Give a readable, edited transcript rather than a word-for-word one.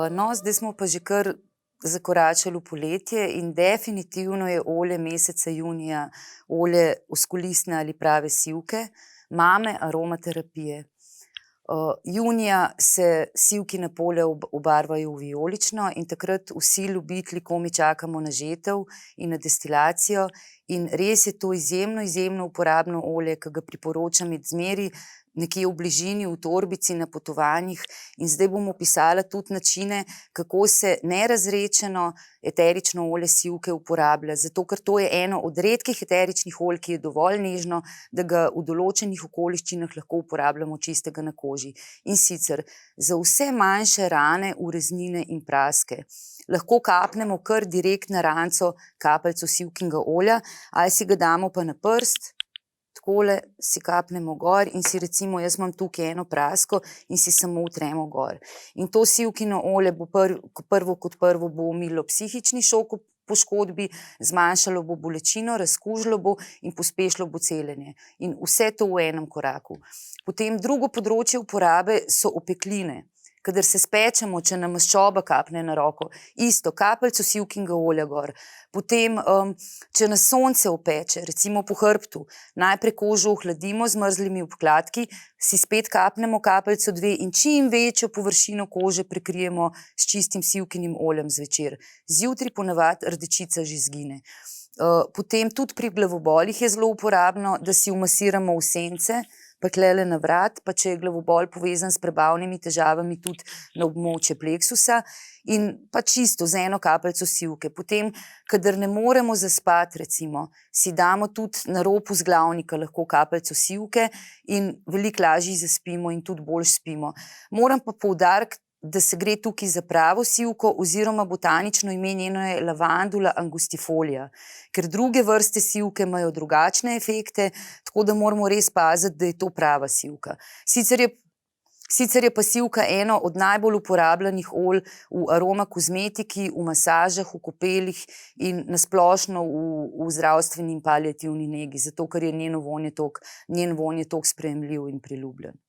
No, zdaj smo pa že kar zakoračili v poletje in definitivno je olje meseca junija olje oskulistne ali prave sivke, mame aromaterapije. Junija se sivki na polja obarvajo v vijolično in takrat vsi ljubitelji komaj čakamo na žetev in na destilacijo in res je to izjemno uporabno olje, ki ga priporočam imeti zmeraj nekje v bližini, v torbici, na potovanjih. In zdaj bom opisala tudi načine, kako se nerazredčeno eterično olje sivke uporablja, zato ker to je eno od redkih eteričnih olj, ki je dovolj nežno, da ga v določenih okoliščinah lahko uporabljamo čistega na koži. In sicer za vse manjše rane, ureznine in praske lahko kapnemo kar direkt na ranco kapljico sivkinega olja ali si ga damo pa na prst. Takole si kapnemo gor in si recimo, jaz imam tukaj eno prasko in si samo utremo gor. In to sivkino olje bo prvo kot prvo bo omililo psihični šok ob poškodbi, zmanjšalo bo bolečino, razkužilo bo in pospešilo bo celjenje. In vse to v enem koraku. Potem drugo področje uporabe so opekline. Kadar se spečemo, če nam maščoba kapne na roko, isto, kapljico sivkinega olja gor. Potem, če nas sonce opeče, recimo po hrbtu, najprej kožo ohladimo z mrzlimi obkladki, si spet kapnemo kapljico 2 in čim večjo površino kože prekrijemo s čistim sivkinim oljem zvečer. Zjutraj ponavadi rdečica že izgine. Potem tudi pri glavobolih je zelo uporabno, da si umasiramo v sence, pa tlele na vrat, pa če je glavobol povezan s prebavnimi težavami tudi na območje pleksusa in pa čisto z eno kapljico sivke. Potem, kadar ne moremo zaspati recimo, si damo tudi na rob vzglavnika lahko kapljico sivke in veliko lažje zaspimo in tudi boljše spimo. Moram pa poudariti, da se gre tukaj za pravo sivko oziroma botanično ime njeno je lavandula angustifolia, ker druge vrste sivke imajo drugačne efekte, tako da moramo res paziti, da je to prava sivka. Sicer je pa sivka eno od najbolj uporabljenih olj v aromakozmetiki, v masažah, v kopelih in na splošno v zdravstveni in paliativni negi, zato ker je njen vonj je toliko sprejemljiv in priljubljen.